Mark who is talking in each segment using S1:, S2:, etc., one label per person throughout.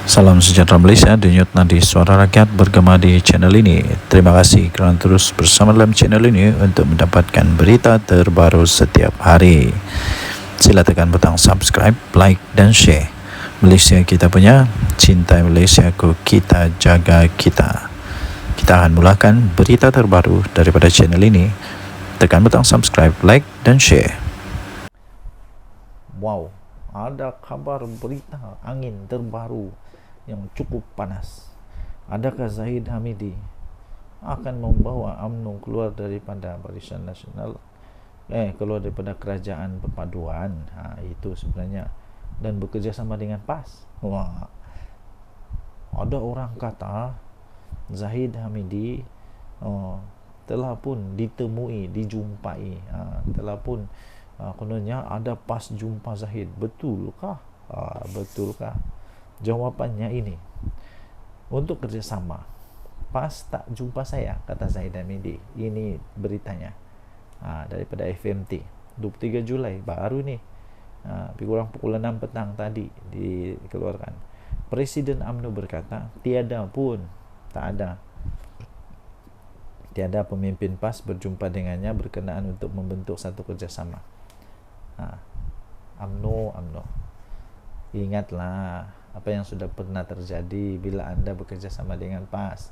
S1: Salam sejahtera Malaysia, denyut nadi suara rakyat bergema di channel ini. Terima kasih kerana terus bersama dalam channel ini untuk mendapatkan berita terbaru setiap hari. Sila tekan butang subscribe, like dan share. Malaysia kita punya, cintai Malaysiaku, kita jaga kita. Kita akan mulakan berita terbaru daripada channel ini. Tekan butang subscribe, like dan share.
S2: Wow, ada kabar berita angin terbaru yang cukup panas. Adakah Zahid Hamidi akan membawa UMNO keluar daripada Barisan Nasional, keluar daripada Kerajaan Perpaduan? Itu sebenarnya, dan bekerjasama dengan PAS. Wah, ada orang kata Zahid Hamidi telah pun ditemui, dijumpai, telah pun kononnya ada PAS jumpa Zahid. Betulkah? Betulkah? Jawapannya ini, untuk kerjasama. PAS tak jumpa saya, kata Zahid Hamidi. Ini beritanya daripada FMT 23 Julai, baru ni, lebih kurang pukul 6 petang tadi dikeluarkan. Presiden UMNO berkata tiada pemimpin PAS berjumpa dengannya berkenaan untuk membentuk satu kerjasama. UMNO, ingatlah apa yang sudah pernah terjadi bila anda bekerja sama dengan PAS.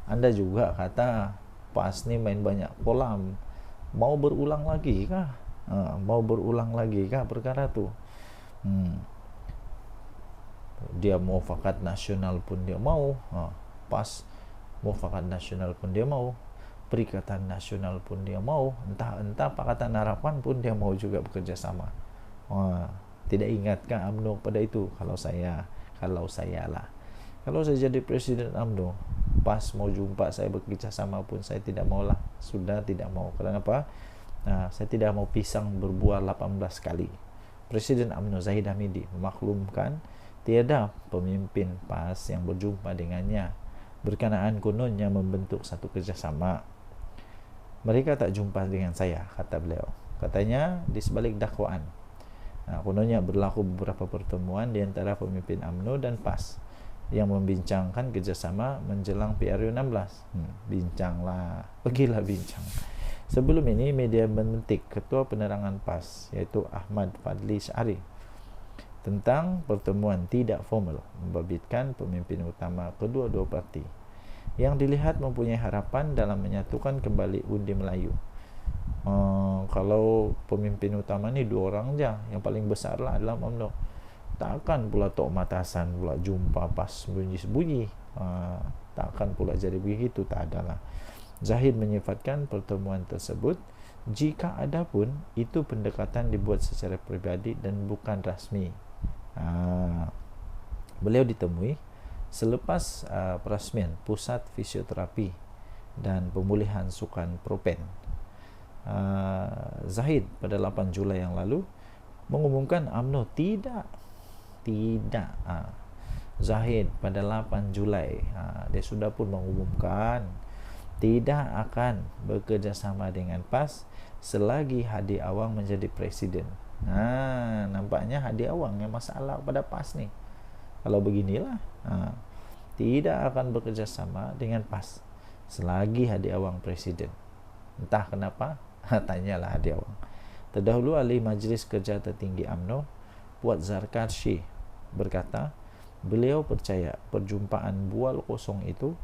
S2: Anda juga kata PAS ni main banyak kolam. Mau berulang lagi kah? Mau berulang lagi kah perkara tu? Dia muafakat nasional pun dia mau, PAS muafakat nasional pun dia mau, Perikatan Nasional pun dia mau, entah Pakatan Harapan pun dia mau juga bekerja sama. Tidak ingatkah UMNO pada itu? Kalau saya lah, kalau saya jadi Presiden UMNO, PAS mau jumpa saya bekerja sama pun saya tidak maulah. Sudah tidak mau. Kenapa? Saya tidak mau pisang berbuah 18 kali. Presiden UMNO Zahid Hamidi memaklumkan tiada pemimpin PAS yang berjumpa dengannya berkenaan kononnya membentuk satu kerjasama. Mereka tak jumpa dengan saya, kata beliau. Katanya di sebalik dakwaan, kononnya berlaku beberapa pertemuan di antara pemimpin UMNO dan PAS yang membincangkan kerjasama menjelang PRU 16. Bincanglah, pergilah bincang. Sebelum ini media memetik Ketua Penerangan PAS, iaitu Ahmad Fadli Syari, tentang pertemuan tidak formal membabitkan pemimpin utama kedua-dua parti yang dilihat mempunyai harapan dalam menyatukan kembali undi Melayu. Kalau pemimpin utama ni dua orang je, yang paling besar lah dalam UMNO. Takkan pula Tok Matasan pula jumpa PAS sembunyi-sembunyi. Takkan pula jadi begitu, tak adalah. Zahid menyifatkan pertemuan tersebut, jika ada pun, itu pendekatan dibuat secara pribadi dan bukan rasmi. Beliau ditemui selepas perasmian Pusat Fisioterapi dan Pemulihan Sukan Propen. Zahid pada 8 Julai yang lalu mengumumkan UMNO tidak. Zahid pada 8 Julai dia sudah pun mengumumkan tidak akan bekerjasama dengan PAS selagi Hadi Awang menjadi presiden. Nampaknya Hadi Awang yang masalah pada PAS ni. Kalau beginilah, tidak akan bekerjasama dengan PAS selagi Hadi Awang presiden. Entah kenapa, tanyalah Hadi Awang. Terdahulu ahli Majlis Kerja Tertinggi UMNO, Puat Zarkarshi, berkata beliau percaya perjumpaan bual kosong itu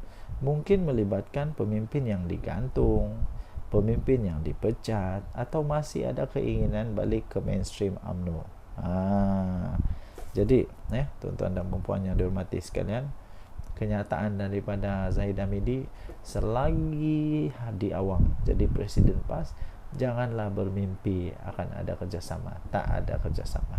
S2: mungkin melibatkan pemimpin yang digantung, pemimpin yang dipecat, atau masih ada keinginan balik ke mainstream UMNO. Jadi, tuan-tuan dan puan yang dihormati sekalian, kenyataan daripada Zahid Hamidi, selagi Hadi Awang jadi Presiden PAS, janganlah bermimpi akan ada kerjasama. Tak ada kerjasama.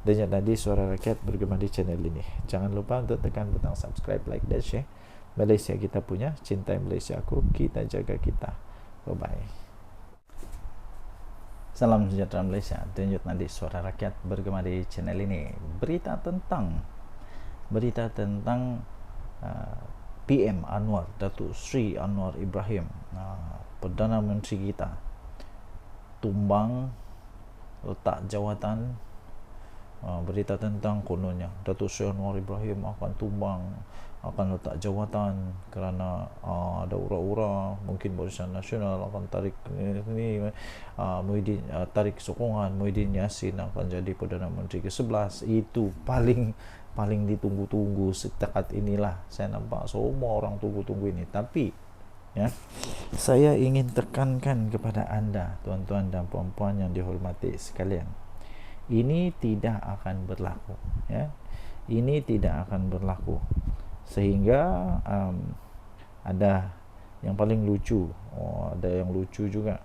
S2: Dan tadi suara rakyat bergema di channel ini. Jangan lupa untuk tekan butang subscribe, like dan share. Malaysia kita punya, cintai Malaysiaku, kita jaga kita. Bye-bye. Salam sejahtera Malaysia, denyut nadi suara rakyat bergema di channel ini. Berita tentang PM Anwar, Datuk Sri Anwar Ibrahim, Perdana Menteri kita, tumbang letak jawatan berita tentang kononnya Datuk Seri Anwar Ibrahim akan tumbang, akan letak jawatan kerana ada ura-ura, mungkin Barisan Nasional akan tarik Muhyiddin, tarik sokongan Muhyiddin Yassin akan jadi Perdana Menteri ke-11. Itu paling ditunggu-tunggu setakat inilah. Saya nampak semua orang tunggu-tunggu ini. Tapi ya, saya ingin tekankan kepada anda, tuan-tuan dan puan-puan yang dihormati sekalian, ini tidak akan berlaku, ya. Ini tidak akan berlaku. Sehingga ada yang paling lucu, ada yang lucu juga,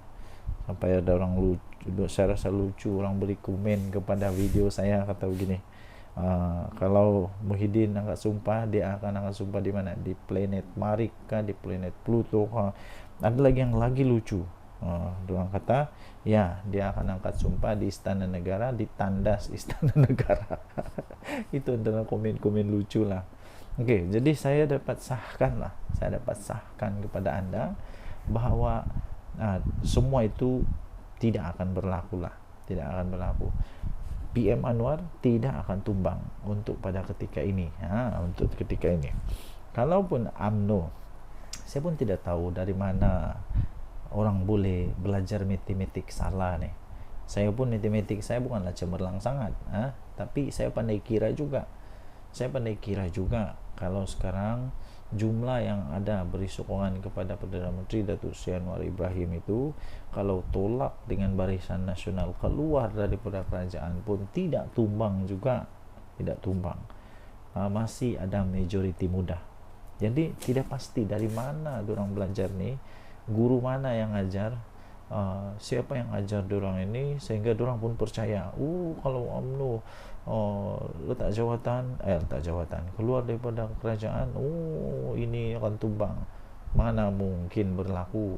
S2: sampai ada orang lucu, saya rasa lucu, orang beri komen kepada video saya, kata begini, kalau Muhyiddin angkat sumpah, dia akan angkat sumpah di mana? Di planet Marik kah, di planet Pluto kah? Ada lagi yang lagi lucu, orang kata ya dia akan angkat sumpah di Istana Negara, di tandas Istana Negara. Itu adalah komen-komen lucu lah. Okey, jadi saya dapat sahkan kepada anda bahawa semua itu tidak akan berlaku lah, tidak akan berlaku. PM Anwar tidak akan tumbang untuk pada ketika ini, untuk ketika ini. Kalaupun UMNO, saya pun tidak tahu dari mana orang boleh belajar matematik salah nih. Saya pun matematik saya bukanlah cemerlang sangat, tapi saya pandai kira juga. Kalau sekarang jumlah yang ada beri sokongan kepada Perdana Menteri Datuk Seri Anwar Ibrahim itu, kalau tolak dengan Barisan Nasional keluar daripada kerajaan pun tidak tumbang juga, tidak tumbang. Masih ada majoriti muda. Jadi tidak pasti dari mana diorang belajar ni, guru mana yang ajar, siapa yang ajar diorang ini, sehingga diorang pun percaya, kalau UMNO letak jawatan keluar daripada kerajaan, ini akan tumbang. Mana mungkin berlaku.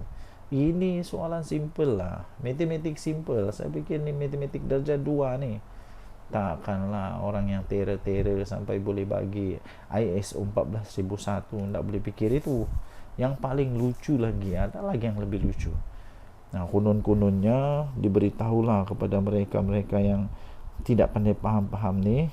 S2: Ini soalan simple lah, matematik simple. Saya fikir ni matematik darjah 2 ni. Takkanlah orang yang terror sampai boleh bagi ISO 14001, tak boleh fikir itu. Yang paling lucu lagi, ada lagi yang lebih lucu. Konon-kononnya diberitahulah kepada mereka-mereka yang tidak pandai faham-faham ni,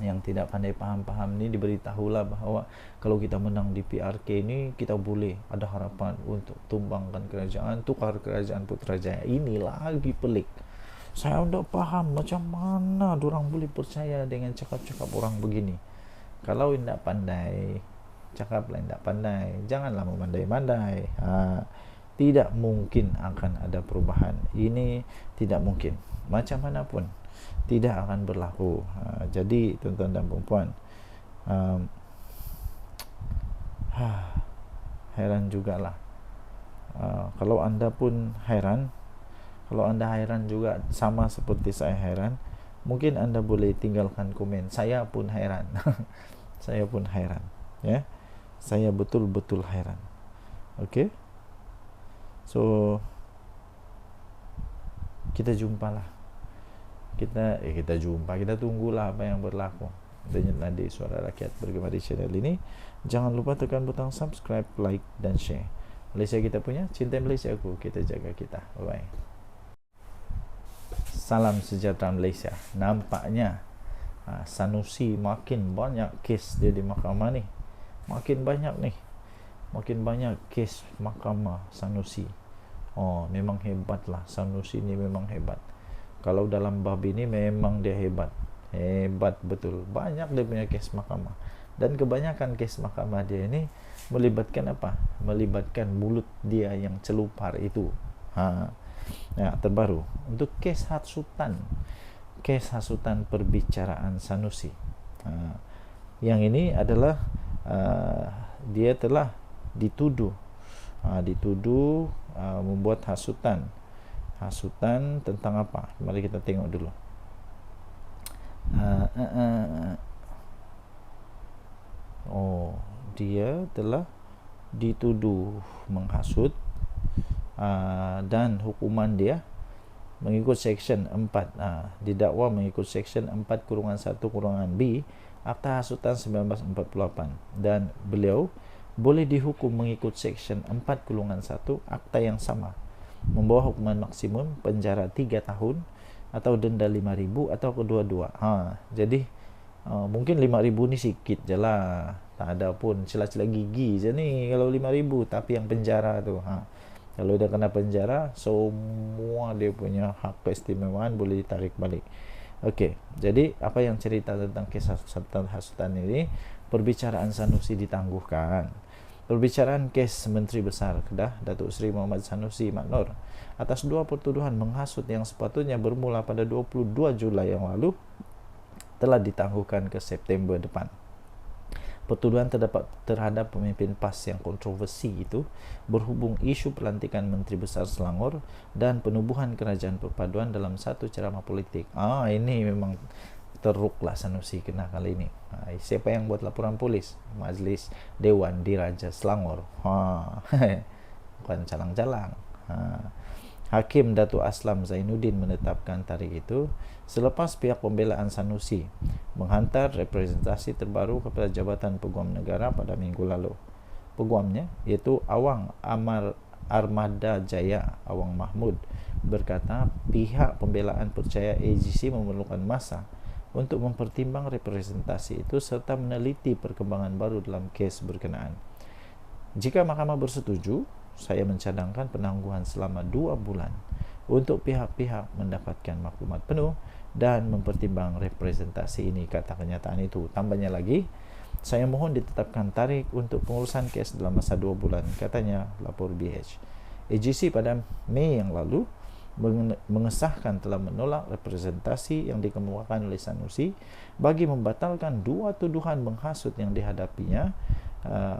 S2: yang tidak pandai faham-faham ni, diberitahulah bahawa kalau kita menang di PRK ni, kita boleh ada harapan untuk tumbangkan kerajaan, tukar kerajaan Putrajaya. Ini lagi pelik. Saya tidak faham macam mana diorang boleh percaya dengan cakap-cakap orang begini. Kalau tidak pandai, cakaplah tidak pandai, janganlah memandai-mandai. Tidak mungkin akan ada perubahan. Ini tidak mungkin, macam mana pun tidak akan berlaku. Jadi tuan-tuan dan puan-puan, heran jugalah. Kalau anda pun heran, kalau anda heran juga sama seperti saya heran, mungkin anda boleh tinggalkan komen, saya pun heran. Saya pun heran, ya. Saya betul-betul heran. Okey. So kita jumpalah. Kita tunggulah apa yang berlaku. Denyut nadi Suara Rakyat bergema di channel ini. Jangan lupa tekan butang subscribe, like dan share. Malaysia kita punya, cinta Malaysia aku, kita jaga kita. Bye bye. Salam sejahtera Malaysia. Nampaknya Sanusi makin banyak kes dia di mahkamah ni. Makin banyak kes mahkamah Sanusi. Memang hebat lah, Sanusi ni memang hebat. Kalau dalam bab ini memang dia hebat betul. Banyak dia punya kes mahkamah, dan kebanyakan kes mahkamah dia ini melibatkan apa? Melibatkan mulut dia yang celupar itu. Terbaru untuk kes hasutan perbicaraan Sanusi. Yang ini adalah dia telah dituduh membuat hasutan tentang apa? Mari kita tengok dulu. Dia telah dituduh menghasut, dan hukuman dia mengikut Seksyen 4, didakwa mengikut Seksyen 4-1-B Akta Hasutan 1948, dan beliau boleh dihukum mengikut Seksyen 4-1 Akta yang sama, membawa hukuman maksimum penjara 3 tahun atau denda 5.000 atau kedua-dua. Jadi mungkin 5.000 ni sikit je lah, tak ada pun celah-celah gigi je ni kalau 5.000, tapi yang penjara tu, kalau dia kena penjara, semua dia punya hak keistimewaan boleh ditarik balik. Okey, jadi apa yang cerita tentang kes hasutan ini? Perbicaraan Sanusi ditangguhkan. Perbicaraan kes Menteri Besar Kedah Datuk Seri Muhammad Sanusi Maknor atas dua pertuduhan menghasut yang sepatutnya bermula pada 22 Julai yang lalu telah ditangguhkan ke September depan. Pertuduhan terhadap pemimpin PAS yang kontroversi itu berhubung isu pelantikan Menteri Besar Selangor dan penubuhan kerajaan perpaduan dalam satu ceramah politik. Ini memang teruklah Sanusi kena kali ini. Siapa yang buat laporan polis? Majlis Dewan Diraja Selangor. Bukan calang-calang. Hakim Datuk Aslam Zainuddin menetapkan tarikh itu selepas pihak pembelaan Sanusi menghantar representasi terbaru kepada Jabatan Peguam Negara pada minggu lalu. Peguamnya iaitu Awang Armada Jaya Awang Mahmud berkata pihak pembelaan percaya AGC memerlukan masa untuk mempertimbang representasi itu serta meneliti perkembangan baru dalam kes berkenaan. Jika mahkamah bersetuju, saya mencadangkan penangguhan selama 2 bulan untuk pihak-pihak mendapatkan maklumat penuh dan mempertimbang representasi ini, kata kenyataan itu. Tambahnya lagi, saya mohon ditetapkan tarikh untuk pengurusan kes dalam masa 2 bulan, katanya lapor BH. AGC pada Mei yang lalu mengesahkan telah menolak representasi yang dikemukakan oleh Sanusi bagi membatalkan 2 tuduhan menghasut yang dihadapinya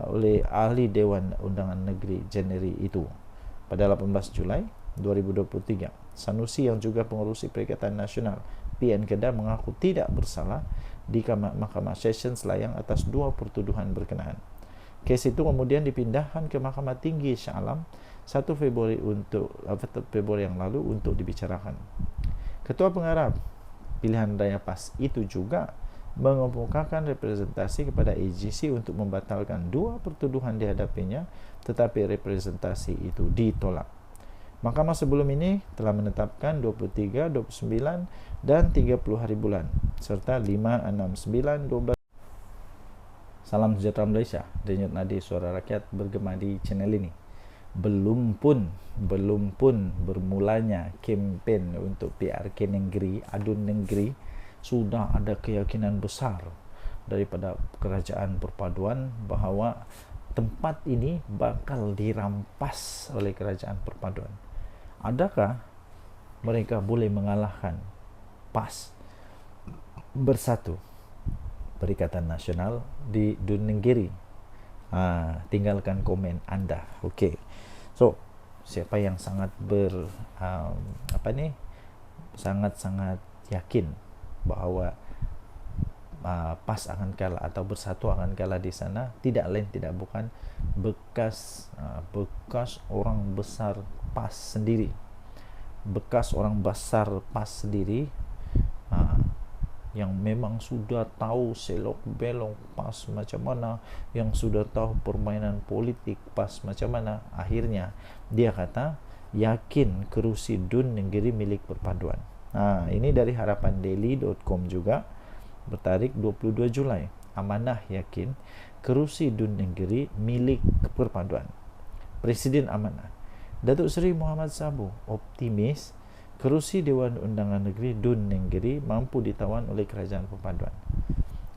S2: oleh ahli Dewan Undangan Negeri Januari itu. Pada 18 Julai 2023, Sanusi yang juga pengerusi Perikatan Nasional PN Kedah mengaku tidak bersalah di Mahkamah Session Selayang atas 2 pertuduhan berkenaan. Kes itu kemudian dipindahkan ke Mahkamah Tinggi Shah Alam 1 Februari yang lalu untuk dibicarakan. Ketua Pengarah Pilihan Raya PAS itu juga mengemukakan representasi kepada AGC untuk membatalkan 2 pertuduhan dihadapinya, tetapi representasi itu ditolak. Mahkamah sebelum ini telah menetapkan 23, 29 dan 30 hari bulan serta 5, 6, 9, 12. Salam sejahtera Malaysia. Denyut nadi suara rakyat bergema di channel ini. Belum pun bermulanya kempen untuk PRK negeri, adun negeri, sudah ada keyakinan besar daripada kerajaan perpaduan bahawa tempat ini bakal dirampas oleh kerajaan perpaduan. Adakah mereka boleh mengalahkan PAS Bersatu Perikatan Nasional di Dun Nenggiri? Tinggalkan komen anda. Okey. So, siapa yang sangat sangat yakin bahawa PAS akan kalah atau Bersatu akan kalah di sana, tidak lain tidak bukan bekas orang besar PAS sendiri, bekas orang besar PAS sendiri, yang memang sudah tahu selok belok PAS macam mana, yang sudah tahu permainan politik PAS macam mana. Akhirnya dia kata yakin kerusi Dun Nenggiri milik perpaduan. Ini dari harapandaily.com juga bertarikh 22 Julai. Amanah yakin kerusi Dun Nenggiri milik perpaduan. Presiden Amanah Datuk Seri Muhammad Sabu optimis kerusi Dewan Undangan Negeri Dun Nenggiri mampu ditawan oleh kerajaan perpaduan.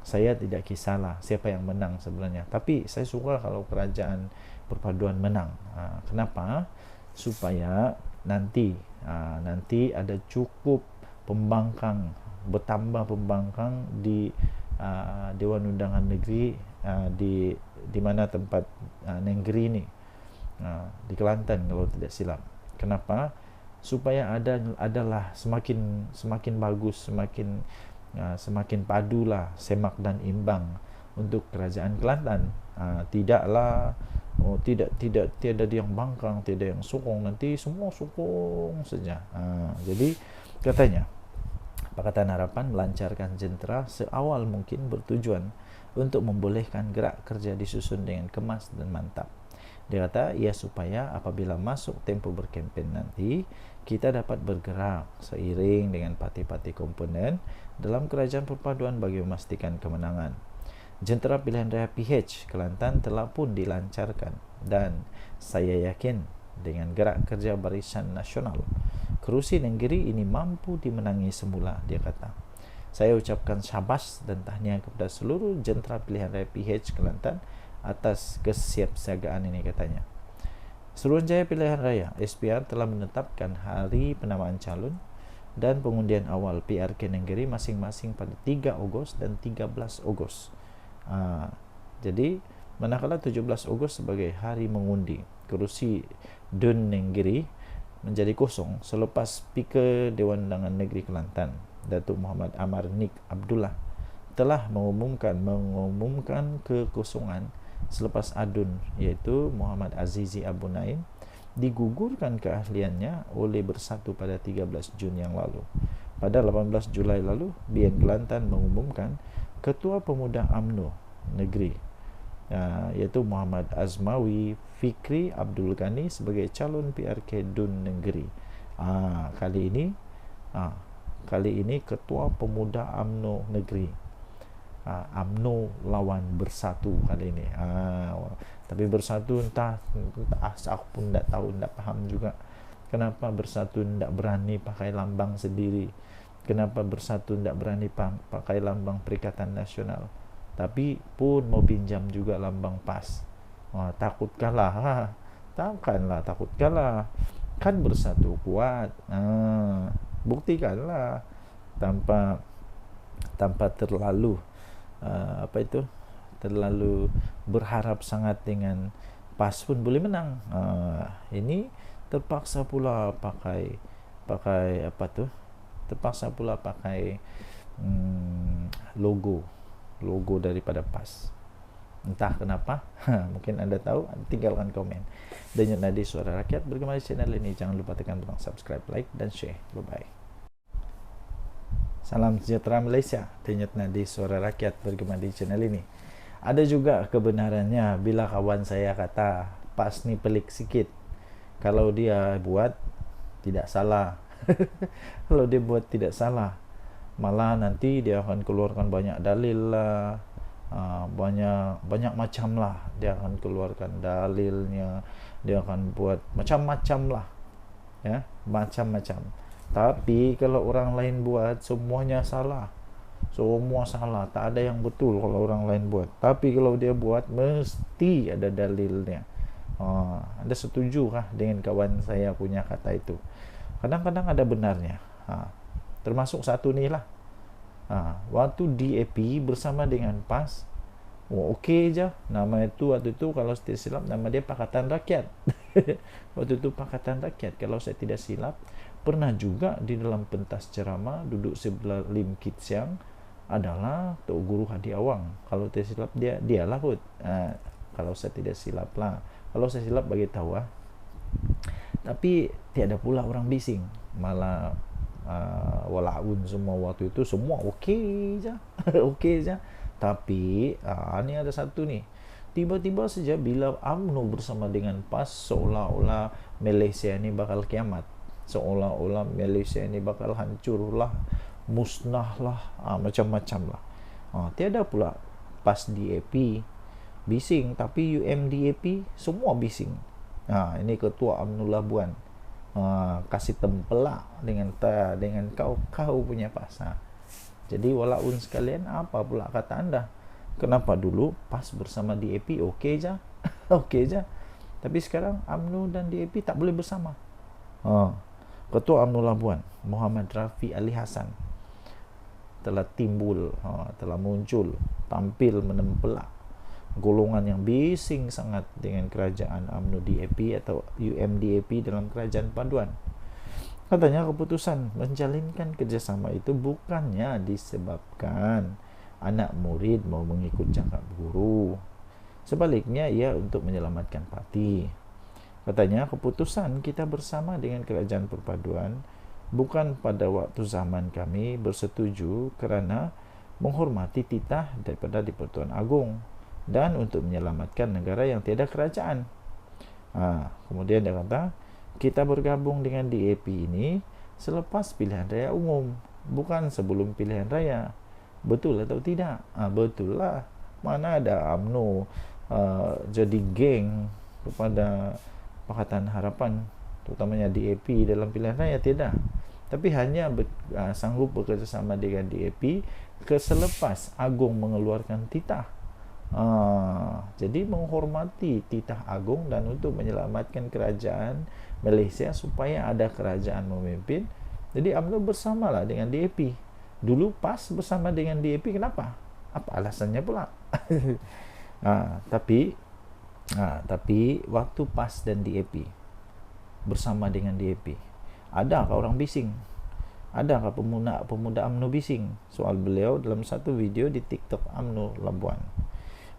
S2: Saya tidak kisahlah siapa yang menang sebenarnya, tapi saya suka kalau kerajaan perpaduan menang. Kenapa? Supaya nanti ada cukup pembangkang, bertambah pembangkang di Dewan Undangan Negeri di mana tempat negeri ini, di Kelantan kalau tidak silap. Kenapa? Supaya adalah semakin bagus, semakin padulah semak dan imbang untuk kerajaan Kelantan. Tiada yang bangkang, tiada yang sokong, nanti semua sokong saja. Jadi katanya Pakatan Harapan melancarkan jentera seawal mungkin bertujuan untuk membolehkan gerak kerja disusun dengan kemas dan mantap. Dia kata, ya supaya apabila masuk tempo berkempen nanti, kita dapat bergerak seiring dengan parti-parti komponen dalam kerajaan perpaduan bagi memastikan kemenangan. Jentera pilihan raya PH Kelantan telah pun dilancarkan dan saya yakin dengan gerak kerja Barisan Nasional, kerusi negeri ini mampu dimenangi semula, dia kata. Saya ucapkan syabas dan tahniah kepada seluruh jentera pilihan raya PH Kelantan atas kesiapsiagaan ini, katanya. Suruhanjaya Pilihan Raya SPR telah menetapkan hari penamaan calon dan pengundian awal PRK negeri masing-masing pada 3 Ogos dan 13 Ogos. Jadi manakala 17 Ogos sebagai hari mengundi, kerusi Dun Negeri menjadi kosong selepas Speaker Dewan Undangan Negeri Kelantan Datuk Muhammad Amar Nik Abdullah telah mengumumkan kekosongan selepas adun, iaitu Muhammad Azizi Abu Naim digugurkan keahliannya oleh Bersatu pada 13 Jun yang lalu. Pada 18 Julai lalu, BN Kelantan mengumumkan Ketua Pemuda UMNO Negeri, iaitu Muhammad Azmawi Fikri Abdul Ghani sebagai calon PRK Dun Negeri. Kali ini Ketua Pemuda UMNO Negeri, UMNO lawan Bersatu kali ini. Tapi Bersatu entah aku pun tak tahu, tak faham juga kenapa Bersatu tak berani pakai lambang sendiri, kenapa Bersatu tak berani pakai lambang Perikatan Nasional, tapi pun mau pinjam juga lambang PAS. Takut kalah. Takkanlah takut kalah, kan Bersatu kuat. Buktikanlah tanpa terlalu terlalu berharap sangat dengan PAS pun boleh menang. Ini terpaksa pula pakai terpaksa pula pakai logo daripada PAS. Entah kenapa. Mungkin anda tahu, tinggalkan komen. Denyut Nadi Suara Rakyat bergema di channel ini. Jangan lupa tekan butang subscribe, like dan share. Bye bye. Salam sejahtera Malaysia. Denyut Nadi Suara Rakyat bergema di channel ini. Ada juga kebenarannya bila kawan saya kata PAS ni pelik sikit. Kalau dia buat tidak salah. Kalau dia buat tidak salah, malah nanti dia akan keluarkan banyak dalil lah, banyak macam lah. Dia akan keluarkan dalilnya, dia akan buat macam-macam lah, ya, macam-macam. Tapi kalau orang lain buat, semuanya salah. Semua salah, tak ada yang betul kalau orang lain buat. Tapi kalau dia buat, mesti ada dalilnya. Anda setuju kah dengan kawan saya punya kata itu? Kadang-kadang ada benarnya. Termasuk satu ni lah. Waktu DAP bersama dengan PAS, okey je. Nama itu waktu itu kalau saya tidak silap, nama dia Pakatan Rakyat. Waktu itu Pakatan Rakyat, kalau saya tidak silap. Pernah juga di dalam pentas ceramah duduk sebelah Lim Kit Siang adalah Tok Guru Hadi Awang. Kalau tidak silap dialah kot. Kalau saya tidak silap lah. Kalau saya silap bagi tahu lah. Tapi tiada pula orang bising. Malah walaupun semua waktu itu semua okey je. Okey je. Tapi ni ada satu ni. Tiba-tiba saja bila UMNO bersama dengan PAS, seolah-olah Malaysia ni bakal kiamat. Seolah-olah Malaysia ni bakal hancur lah, musnah lah, macam-macam lah. Tiada pula PAS DAP bising, tapi UMDAP semua bising. Ini Ketua UMNO Labuan kasih tempelak dengan kau punya PAS. Jadi walaupun sekalian, apa pula kata anda? Kenapa dulu PAS bersama DAP okey je? Okey je. Tapi sekarang UMNO dan DAP tak boleh bersama. Ketua UMNO Labuan Muhammad Rafi Ali Hassan telah muncul, tampil menempelak golongan yang bising sangat dengan kerajaan UMNO DAP atau UMDAP dalam kerajaan paduan. Katanya keputusan menjalinkan kerjasama itu bukannya disebabkan anak murid mau mengikut cakap guru. Sebaliknya ia untuk menyelamatkan parti. Katanya keputusan kita bersama dengan kerajaan perpaduan bukan pada waktu zaman kami bersetuju kerana menghormati titah daripada di Pertuan Agong dan untuk menyelamatkan negara yang tiada kerajaan. Kemudian dia kata, kita bergabung dengan DAP ini selepas pilihan raya umum, bukan sebelum pilihan raya. Betul atau tidak? Betul lah. Mana ada UMNO jadi geng kepada Pakatan Harapan, terutamanya DAP dalam pilihan raya? Tidak. Tapi hanya sanggup bekerjasama dengan DAP selepas Agung mengeluarkan titah. Jadi menghormati titah Agung dan untuk menyelamatkan kerajaan Malaysia supaya ada kerajaan memimpin. Jadi UMNO bersamalah dengan DAP. Dulu PAS bersama dengan DAP, kenapa? Apa alasannya pula? Tapi waktu PAS dan DAP bersama dengan DAP, adakah orang bising? Adakah pemuda UMNO bising soal beliau dalam satu video di TikTok UMNO Labuan?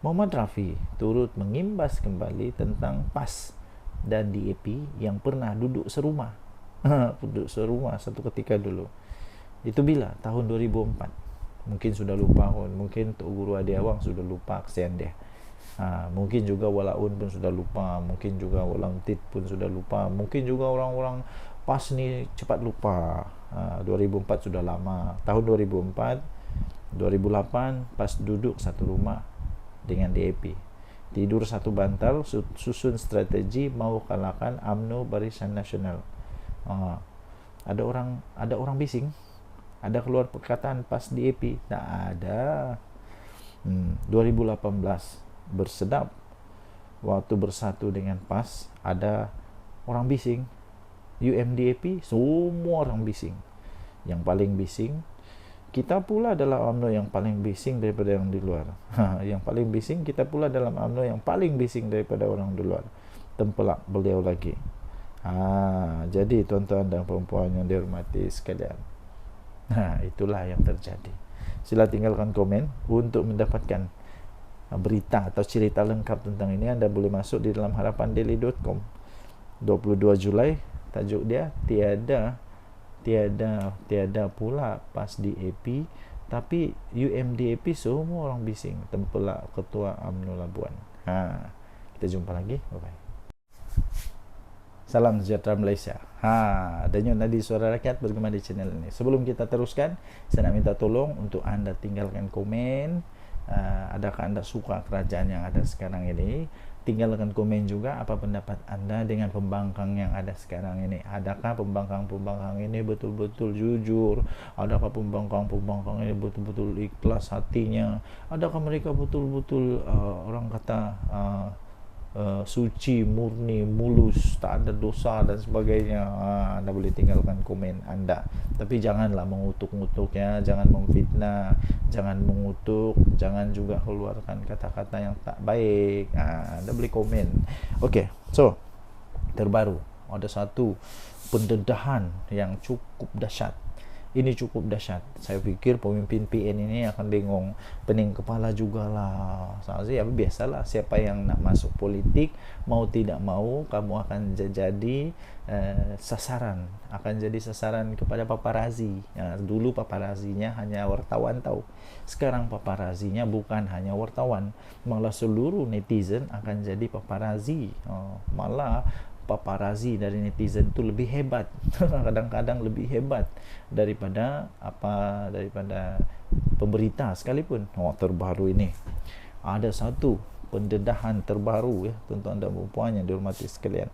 S2: Muhammad Rafi turut mengimbas kembali tentang PAS dan DAP yang pernah duduk serumah. Duduk serumah satu ketika dulu. Itu bila? Tahun 2004. Mungkin sudah lupa, mungkin Tok Guru Adi Awang sudah lupa, kesian dia. Mungkin juga Walaun pun sudah lupa, mungkin juga Walang Tit pun sudah lupa, mungkin juga orang-orang PAS ni cepat lupa. 2004 sudah lama. Tahun 2004, 2008 PAS duduk satu rumah dengan DAP, tidur satu bantal, susun strategi mau kalahkan UMNO Barisan Nasional. Ada orang bising? Ada keluar perkataan PAS DAP? Tak ada. 2018 bersedap waktu bersatu dengan PAS, ada orang bising. UMDAP semua orang bising. Yang paling bising kita pula adalah UMNO yang paling bising daripada yang di luar. Yang paling bising kita pula dalam UMNO yang paling bising daripada orang di luar. Tempelak beliau lagi. Jadi tuan-tuan dan puan-puan yang dihormati sekalian, itulah yang terjadi. Sila tinggalkan komen. Untuk mendapatkan berita atau cerita lengkap tentang ini, anda boleh masuk di dalam harapandaily.com. 22 Julai tajuk dia, tiada pula PAS DAP, tapi UMDAP semua orang bising. Tempelak ketua UMNO Labuan. Kita jumpa lagi. Bye bye. Salam sejahtera Malaysia. Denyut nadi suara rakyat bergema di channel ini. Sebelum kita teruskan, saya nak minta tolong untuk anda tinggalkan komen. Adakah anda suka kerajaan yang ada sekarang ini? Tinggalkan komen juga apa pendapat anda dengan pembangkang yang ada sekarang ini. Adakah pembangkang ini betul-betul jujur? Adakah pembangkang ini betul-betul ikhlas hatinya? Adakah mereka betul-betul orang kata suci, murni, mulus, tak ada dosa dan sebagainya? Anda boleh tinggalkan komen anda, tapi janganlah mengutuk-ngutuk ya, jangan memfitnah, jangan mengutuk, jangan juga keluarkan kata-kata yang tak baik. Anda boleh komen. Okey, so terbaru ada satu pendedahan yang cukup dahsyat. Ini cukup dahsyat. Saya fikir pemimpin PN ini akan bingung, pening kepala jugalah. Saya biasalah, siapa yang nak masuk politik, mau tidak mau kamu akan jadi sasaran, akan jadi sasaran kepada paparazi. Dulu paparazinya hanya wartawan tahu. Sekarang paparazinya bukan hanya wartawan, malah seluruh netizen akan jadi paparazi. Malah paparazi dari netizen itu lebih hebat. Kadang-kadang lebih hebat daripada pemberita sekalipun. Terbaru ini ada satu pendedahan terbaru ya, tuan-tuan dan puan yang dihormati sekalian.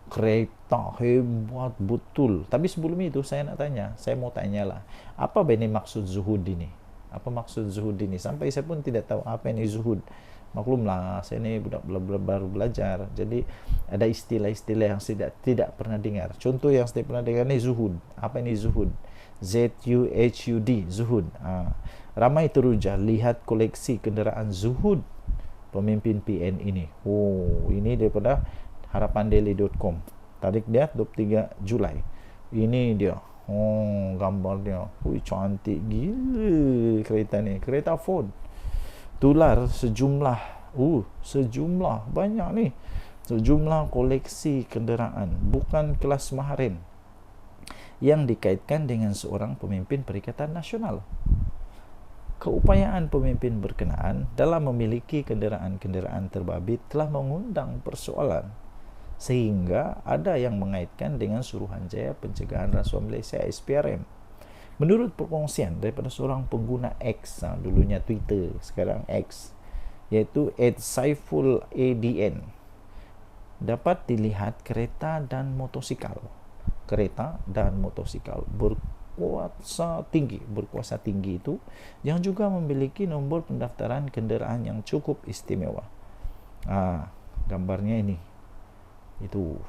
S2: Kereta hebat betul. Tapi sebelum itu saya mau tanyalah, apa ini maksud zuhud ini? Apa maksud zuhud ini? Sampai saya pun tidak tahu apa ini zuhud. Maklumlah, saya ni budak baru belajar, jadi ada istilah-istilah yang tidak pernah dengar. Contoh yang saya pernah dengar ni zuhud. Apa ini zuhud? ZUHUD, zuhud. Ramai teruja lihat koleksi kenderaan zuhud pemimpin PN ini. Ini daripada harapandaily.com. Tarik dia 23 Julai. Ini dia. Gambar dia. Cantik gila kereta ni. Kereta Ford. Tular sejumlah banyak ni, sejumlah koleksi kenderaan bukan kelas maharin yang dikaitkan dengan seorang pemimpin Perikatan Nasional. Keupayaan pemimpin berkenaan dalam memiliki kenderaan-kenderaan terbabit telah mengundang persoalan. sehingga ada yang mengaitkan dengan Suruhanjaya Pencegahan Rasuah Malaysia SPRM. Menurut perkongsian daripada seorang pengguna X, dulunya Twitter, sekarang X, yaitu @saiful adn, dapat dilihat kereta dan motosikal berkuasa tinggi itu yang juga memiliki nombor pendaftaran kenderaan yang cukup istimewa. Gambarnya ini itu.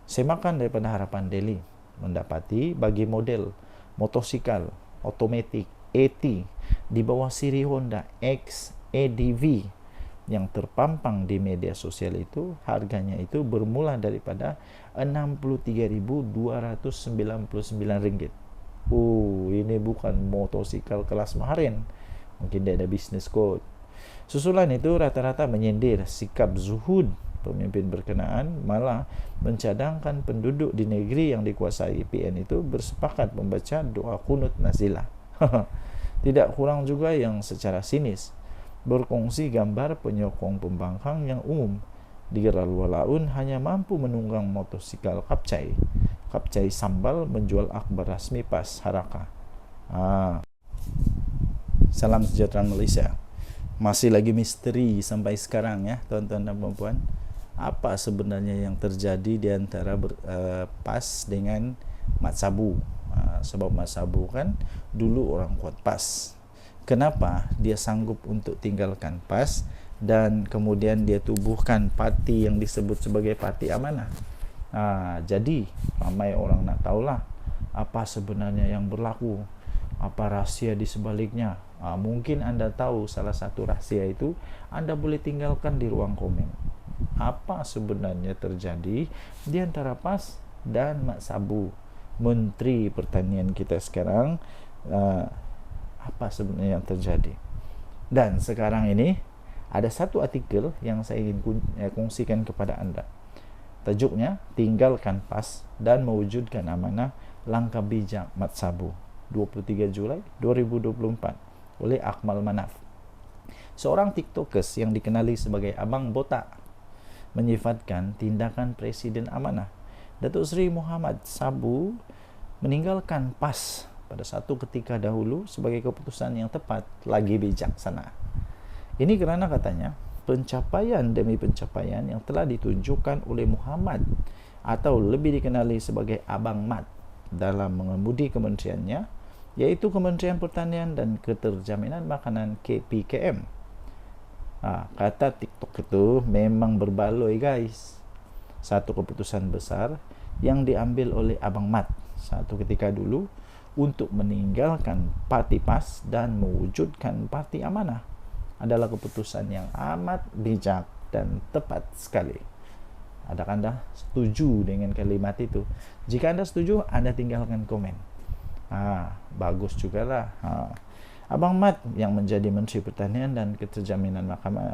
S2: Semakan daripada Harapan Daily mendapati bagi model motosikal otomatik AT di bawah siri Honda X ADV yang terpampang di media sosial itu, harganya itu bermula daripada Rp63.299. Ini bukan motosikal kelas maharin. Mungkin dia ada bisnes kot. Susulan itu rata-rata menyindir sikap zuhud pemimpin berkenaan, malah mencadangkan penduduk di negeri yang dikuasai PN itu bersepakat membaca doa kunut nazilah. Tidak kurang juga yang secara sinis berkongsi gambar penyokong pembangkang yang umum di Walaun hanya mampu menunggang motosikal kapcai sambal menjual akhbar rasmi PAS Haraka. Salam sejahtera Malaysia. Masih lagi misteri sampai sekarang ya tuan-tuan dan puan-puan, apa sebenarnya yang terjadi di antara PAS dengan Mat Sabu. Sebab Mat Sabu kan dulu orang kuat PAS. Kenapa dia sanggup untuk tinggalkan PAS dan kemudian dia tubuhkan parti yang disebut sebagai Parti Amanah? Jadi ramai orang nak tahulah apa sebenarnya yang berlaku, apa rahsia di sebaliknya. Mungkin anda tahu salah satu rahsia itu, anda boleh tinggalkan di ruang komen. Apa sebenarnya terjadi di antara PAS dan Mat Sabu, Menteri Pertanian kita sekarang? Apa sebenarnya yang terjadi? Dan sekarang ini ada satu artikel yang saya ingin kongsikan kepada anda. Tajuknya, Tinggalkan PAS dan Mewujudkan Amanah, Langkah Bijak Mat Sabu, 23 Julai 2024 oleh Akmal Manaf. Seorang tiktokers yang dikenali sebagai Abang Botak menyifatkan tindakan Presiden Amanah Datuk Seri Muhammad Sabu meninggalkan PAS pada satu ketika dahulu sebagai keputusan yang tepat lagi bijaksana. Ini kerana katanya pencapaian demi pencapaian yang telah ditunjukkan oleh Muhammad atau lebih dikenali sebagai Abang Mat dalam mengemudi kementeriannya, yaitu Kementerian Pertanian dan Keterjaminan Makanan KPKM. Kata TikTok itu memang berbaloi guys. Satu keputusan besar yang diambil oleh Abang Mat satu ketika dulu untuk meninggalkan Parti PAS dan mewujudkan Parti Amanah adalah keputusan yang amat bijak dan tepat sekali. Adakah anda setuju dengan kalimat itu? Jika anda setuju, anda tinggalkan komen. Bagus juga lah. Abang Mat yang menjadi Menteri Pertanian dan Keterjaminan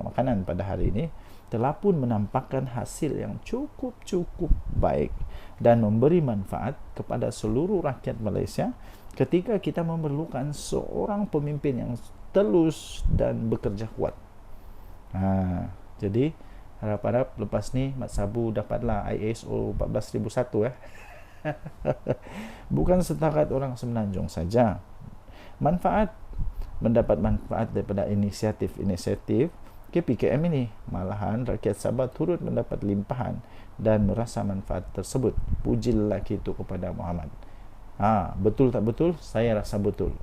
S2: Makanan pada hari ini telah pun menampakkan hasil yang cukup baik dan memberi manfaat kepada seluruh rakyat Malaysia ketika kita memerlukan seorang pemimpin yang telus dan bekerja kuat. Jadi harap-harap lepas ni Mat Sabu dapatlah ISO 14001 Bukan setakat orang Semenanjung saja mendapat manfaat daripada inisiatif KPKM ini, malahan rakyat Sabah turut mendapat limpahan dan merasa manfaat tersebut. Puji lelaki itu kepada Muhammad. Betul tak betul? Saya rasa betul.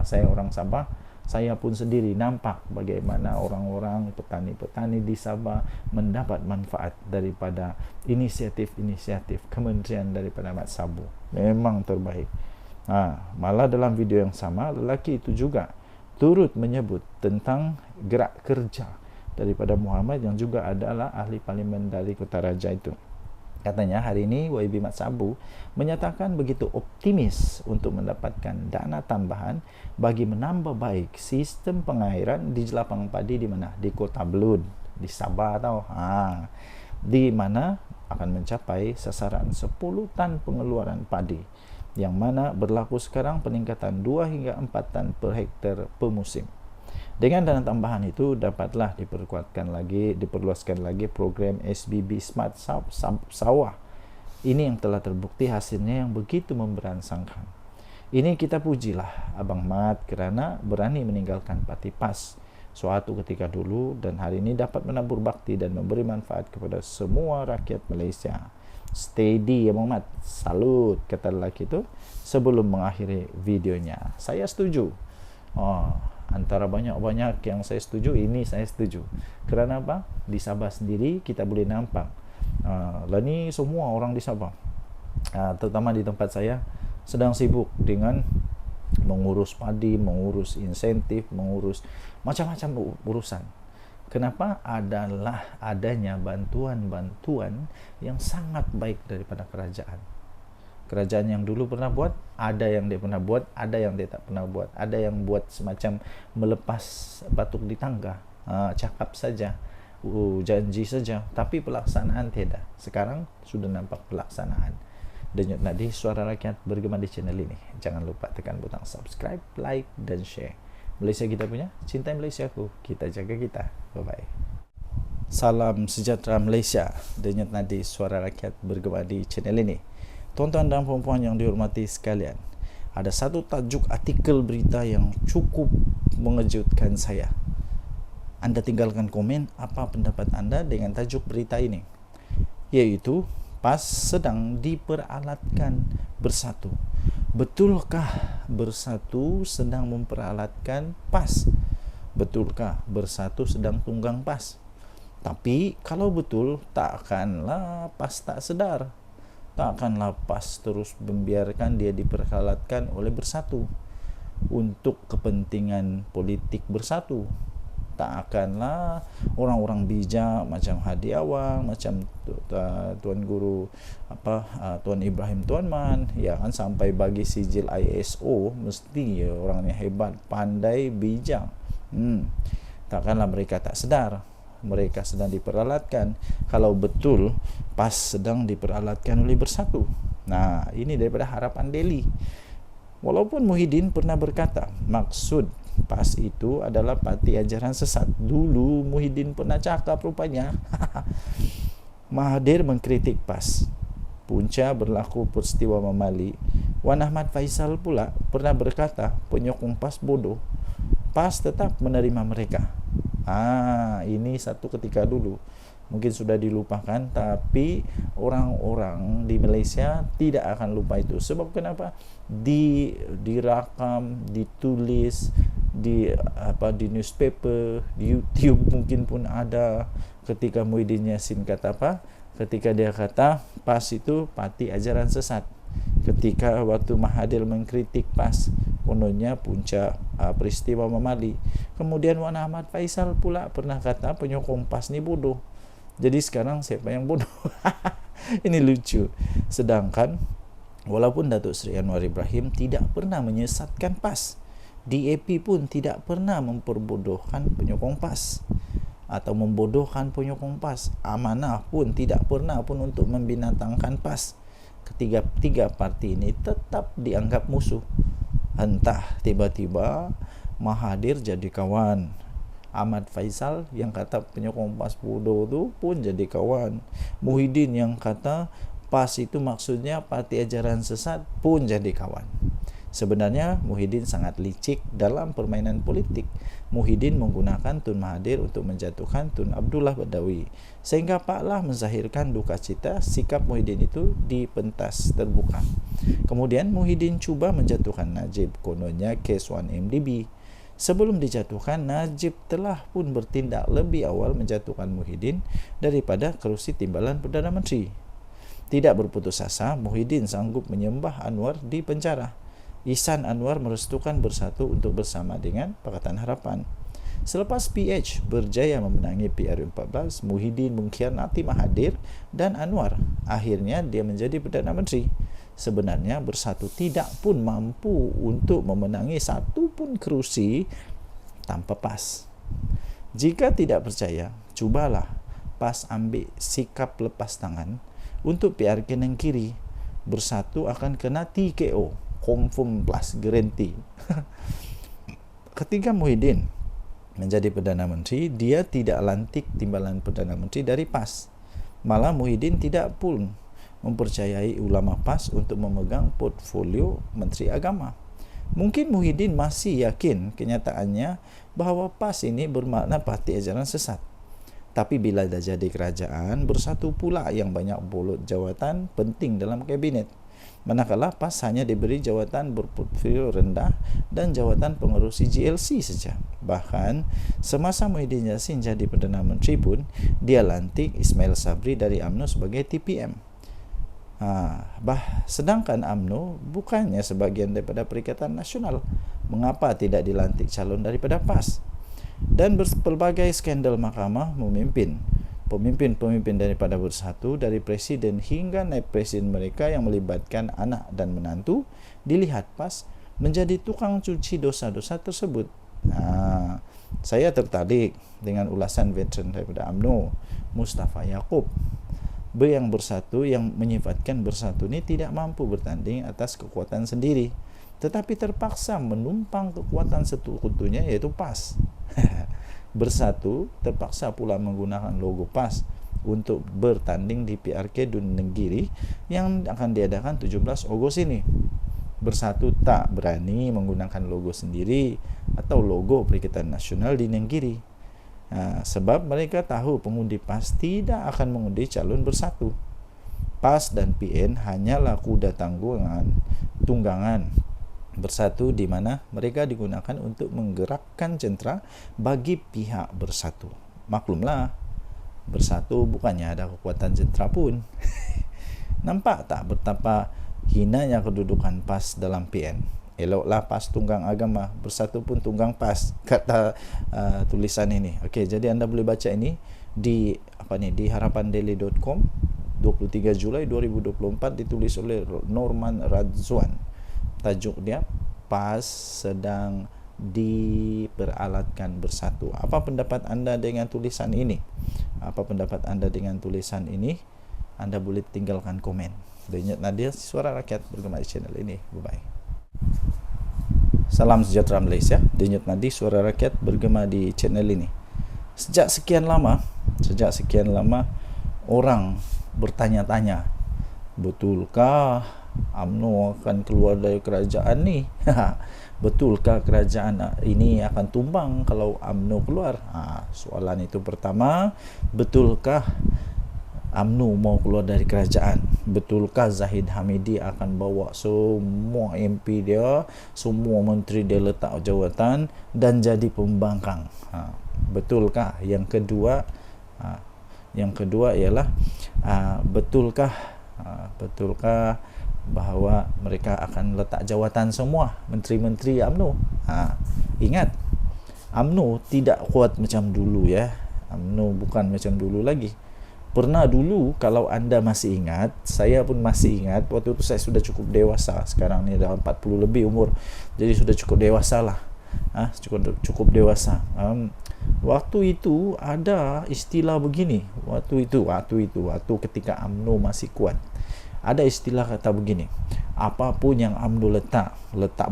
S2: Saya orang Sabah, saya pun sendiri nampak bagaimana orang-orang petani-petani di Sabah mendapat manfaat daripada inisiatif-inisiatif kementerian daripada Mat Sabu. Memang terbaik. Malah dalam video yang sama, lelaki itu juga turut menyebut tentang gerak kerja daripada Muhammad yang juga adalah ahli parlimen dari Kota Raja itu. Katanya hari ini YB Mat Sabu menyatakan begitu optimis untuk mendapatkan dana tambahan bagi menambah baik sistem pengairan di Jelapang Padi di mana? Di Kota Belud, di Sabah tau. Di mana akan mencapai sasaran 10 tan pengeluaran padi, yang mana berlaku sekarang peningkatan 2 hingga 4 tan per hektar per musim. Dengan dana tambahan itu dapatlah diperluaskan lagi program SBB Smart Sawah. Ini yang telah terbukti hasilnya yang begitu memberangsangkan. Ini kita pujilah Abang Mat kerana berani meninggalkan parti PAS suatu ketika dulu dan hari ini dapat menabur bakti dan memberi manfaat kepada semua rakyat Malaysia. Steady Abang Mat, salut, kata lelaki itu sebelum mengakhiri videonya. Saya setuju. Antara banyak-banyak yang saya setuju, ini saya setuju. Kerana apa? Di Sabah sendiri kita boleh nampak lah ni semua orang di Sabah, terutama di tempat saya, sedang sibuk dengan mengurus padi, mengurus insentif, mengurus macam-macam urusan. Kenapa? Adalah adanya bantuan-bantuan yang sangat baik daripada kerajaan. Kerajaan yang dulu pernah buat, ada yang dia pernah buat, ada yang dia tak pernah buat. Ada yang buat semacam melepas batuk di tangga, cakap saja, janji saja, tapi pelaksanaan tidak. Sekarang sudah nampak pelaksanaan. Denyut nadi suara rakyat bergema di channel ini. Jangan lupa tekan butang subscribe, like dan share. Malaysia kita punya, cintai Malaysiaku, kita jaga kita. Bye-bye. Salam sejahtera Malaysia. Denyut nadi suara rakyat bergema di channel ini. Tuan-tuan dan puan-puan yang dihormati sekalian, ada satu tajuk artikel berita yang cukup mengejutkan saya. Anda tinggalkan komen apa pendapat anda dengan tajuk berita ini, yaitu PAS sedang diperalatkan bersatu. Betulkah bersatu sedang memperalatkan PAS? Betulkah bersatu sedang tunggang PAS? Tapi kalau betul, takkanlah PAS tak sedar. Takkanlah PAS terus membiarkan dia diperalatkan oleh bersatu untuk kepentingan politik bersatu. Tak akanlah orang-orang bijak macam Hadi Awang, macam Tuan Guru Tuan Ibrahim Tuan Man, ya kan, sampai bagi sijil ISO, mesti ya, orangnya hebat, pandai, bijak. Takkanlah mereka tak sedar mereka sedang diperalatkan. Kalau betul PAS sedang diperalatkan oleh bersatu. Nah, ini daripada Harapan Daily. Walaupun Muhyiddin pernah berkata maksud PAS itu adalah parti ajaran sesat. Dulu Muhyiddin pernah cakap rupanya. Mahathir mengkritik PAS. Punca berlaku peristiwa Mamali. Wan Ahmad Faisal pula pernah berkata penyokong PAS bodoh. PAS tetap menerima mereka. Ini satu ketika dulu. Mungkin sudah dilupakan, tapi orang-orang di Malaysia tidak akan lupa itu. Sebab kenapa? Dirakam, ditulis di newspaper, di YouTube mungkin pun ada. Ketika Muhyiddin Yassin kata apa? Ketika dia kata PAS itu parti ajaran sesat. Ketika waktu Mahathir mengkritik PAS, kononnya punca peristiwa Mamali. Kemudian Wan Ahmad Faisal pula pernah kata penyokong PAS ni bodoh. Jadi sekarang siapa yang bodoh? Ini lucu. Sedangkan walaupun Datuk Seri Anwar Ibrahim tidak pernah menyesatkan PAS, DAP pun tidak pernah memperbodohkan penyokong PAS atau membodohkan penyokong PAS. Amanah pun tidak pernah pun untuk membinatangkan PAS. Ketiga parti ini tetap dianggap musuh. Entah tiba-tiba Mahathir jadi kawan, Ahmad Faisal yang kata penyokong PAS bodoh tu pun jadi kawan, Muhyiddin yang kata PAS itu maksudnya parti ajaran sesat pun jadi kawan. Sebenarnya Muhyiddin sangat licik dalam permainan politik. Muhyiddin menggunakan Tun Mahathir untuk menjatuhkan Tun Abdullah Badawi, sehingga Pak Lah menzahirkan duka cita sikap Muhyiddin itu di pentas terbuka. Kemudian Muhyiddin cuba menjatuhkan Najib, kononnya kes 1MDB. Sebelum dijatuhkan, Najib telah pun bertindak lebih awal menjatuhkan Muhyiddin daripada kerusi timbalan Perdana Menteri. Tidak berputus asa, Muhyiddin sanggup menyembah Anwar di penjara. Ihsan Anwar merestukan bersatu untuk bersama dengan Pakatan Harapan. Selepas PH berjaya memenangi PRU14, Muhyiddin mengkhianati Mahathir dan Anwar. Akhirnya dia menjadi Perdana Menteri. Sebenarnya bersatu tidak pun mampu untuk memenangi satu pun kerusi tanpa PAS. Jika tidak percaya, cubalah PAS ambil sikap lepas tangan untuk PR kanan kiri. Bersatu akan kena TKO. Confirm plus guarantee. Ketika Muhyiddin menjadi Perdana Menteri, dia tidak lantik timbalan Perdana Menteri dari PAS. Malah Muhyiddin tidak pun mempercayai ulama PAS untuk memegang portfolio Menteri Agama. Mungkin Muhyiddin masih yakin kenyataannya bahawa PAS ini bermakna parti ajaran sesat. Tapi bila dah jadi kerajaan, bersatu pula yang banyak bolot jawatan penting dalam kabinet. Manakala PAS hanya diberi jawatan berportfolio rendah dan jawatan pengerusi GLC saja. Bahkan semasa Muhyiddin Yassin jadi Perdana Menteri pun, dia lantik Ismail Sabri dari UMNO sebagai TPM. Sedangkan UMNO bukannya sebahagian daripada Perikatan Nasional. Mengapa tidak dilantik calon daripada PAS? Dan berbagai skandal mahkamah memimpin pemimpin-pemimpin daripada Bersatu, dari presiden hingga naib presiden mereka yang melibatkan anak dan menantu, dilihat PAS menjadi tukang cuci dosa-dosa tersebut. Saya tertarik dengan ulasan veteran daripada UMNO, Mustafa Yaakob, yang Bersatu, yang menyifatkan Bersatu ini tidak mampu bertanding atas kekuatan sendiri, tetapi terpaksa menumpang kekuatan sekutunya, yaitu PAS. Bersatu terpaksa pula menggunakan logo PAS untuk bertanding di PRK Dun Nenggiri yang akan diadakan 17 Ogos ini. Bersatu tak berani menggunakan logo sendiri atau logo Perikatan Nasional di Nenggiri, sebab mereka tahu pengundi PAS tidak akan mengundi calon Bersatu. PAS dan PN hanyalah kuda tunggangan Bersatu, di mana mereka digunakan untuk menggerakkan centra bagi pihak Bersatu. Maklumlah, Bersatu bukannya ada kekuatan centra pun. Nampak tak betapa hinanya kedudukan PAS dalam PN? Eloklah PAS tunggang agama, Bersatu pun tunggang PAS, kata tulisan ini. Okey, jadi anda boleh baca ini di harapandaily.com 23 Julai 2024, ditulis oleh Norman Radzwan. Tajuk dia, PAS sedang diperalatkan Bersatu. Apa pendapat anda dengan tulisan ini? Apa pendapat anda dengan tulisan ini? Anda boleh tinggalkan komen. Denyut Nadir, Suara Rakyat, bergema di channel ini. Bye-bye. Salam sejahtera Malaysia. Denyut Nadir, Suara Rakyat, bergema di channel ini. Sejak sekian lama orang bertanya-tanya, betulkah UMNO akan keluar dari kerajaan ni? Betulkah kerajaan ini akan tumbang kalau UMNO keluar? Soalan itu pertama. Betulkah UMNO mau keluar dari kerajaan? Betulkah Zahid Hamidi akan bawa semua MP dia, semua menteri dia letak jawatan dan jadi pembangkang? Betulkah? Yang kedua ialah betulkah bahawa mereka akan letak jawatan semua menteri-menteri UMNO? Ingat, UMNO tidak kuat macam dulu ya. UMNO bukan macam dulu lagi. Pernah dulu, kalau anda masih ingat, saya pun masih ingat, waktu itu saya sudah cukup dewasa. Sekarang ni dah 40 lebih umur, jadi sudah cukup dewasa lah. Cukup dewasa. Waktu itu ada istilah begini. Waktu ketika UMNO masih kuat, ada istilah kata begini, apapun yang UMNO letak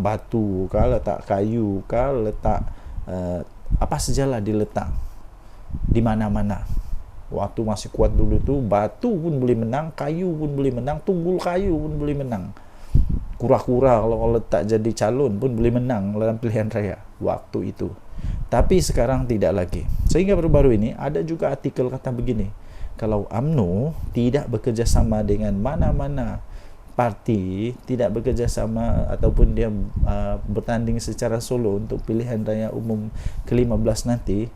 S2: batu kah, letak kayu kah, letak apa sajalah diletak di mana-mana. Waktu masih kuat dulu tu, batu pun boleh menang, kayu pun boleh menang, tunggul kayu pun boleh menang. Kura-kura kalau letak jadi calon pun boleh menang dalam pilihan raya waktu itu. Tapi sekarang tidak lagi. Sehingga baru-baru ini ada juga artikel kata begini, kalau UMNO tidak bekerjasama dengan mana-mana parti, tidak bekerjasama ataupun dia bertanding secara solo untuk pilihan raya umum ke-15 nanti,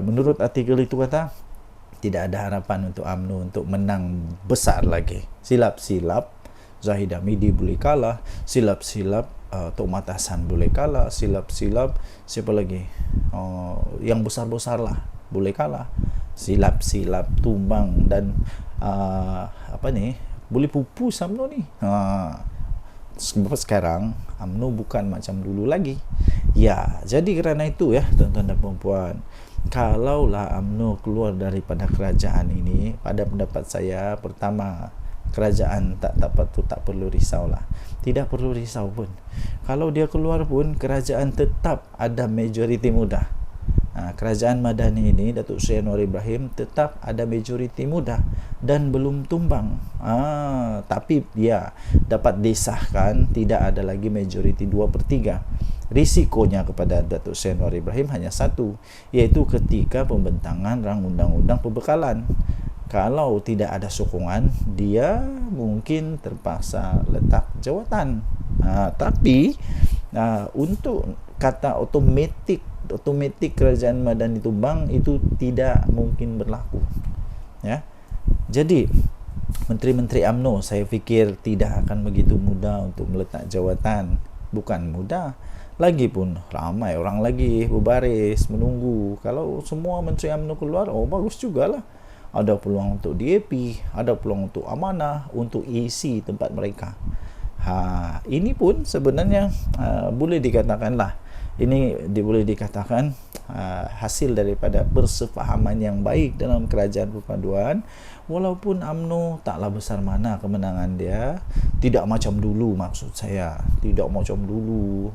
S2: menurut artikel itu kata, tidak ada harapan untuk UMNO untuk menang besar lagi. Silap-silap Zahid Hamidi boleh kalah, silap-silap Tok Matasan boleh kalah, silap-silap siapa lagi, yang besar-besar lah boleh kalah, silap-silap tumbang dan boleh pupus UMNO ni. Sebab sekarang UMNO bukan macam dulu lagi. Ya, jadi kerana itu ya tuan-tuan dan puan-puan, kalaulah UMNO keluar daripada kerajaan ini, pada pendapat saya, pertama, kerajaan tak perlu risaulah. Tidak perlu risau pun. Kalau dia keluar pun, kerajaan tetap ada majoriti mudah. Kerajaan Madani ini, Datuk Seri Anwar Ibrahim, tetap ada majoriti muda dan belum tumbang. Tapi ya dapat disahkan tidak ada lagi majoriti 2/3. Risikonya kepada Datuk Seri Anwar Ibrahim hanya satu, iaitu ketika pembentangan rang undang-undang pembekalan. Kalau tidak ada sokongan, dia mungkin terpaksa letak jawatan. Tapi untuk kata otomatik kerajaan Madani tumbang itu tidak mungkin berlaku. Ya. Jadi menteri-menteri UMNO saya fikir tidak akan begitu mudah untuk meletak jawatan. Bukan mudah, lagipun ramai orang lagi berbaris menunggu. Kalau semua menteri UMNO keluar, bagus jugalah. Ada peluang untuk DAP, ada peluang untuk amanah, untuk isi tempat mereka. Ini pun sebenarnya boleh dikatakanlah, boleh dikatakan hasil daripada persefahaman yang baik dalam kerajaan perpaduan. Walaupun UMNO taklah besar mana kemenangan dia, tidak macam dulu, maksud saya tidak macam dulu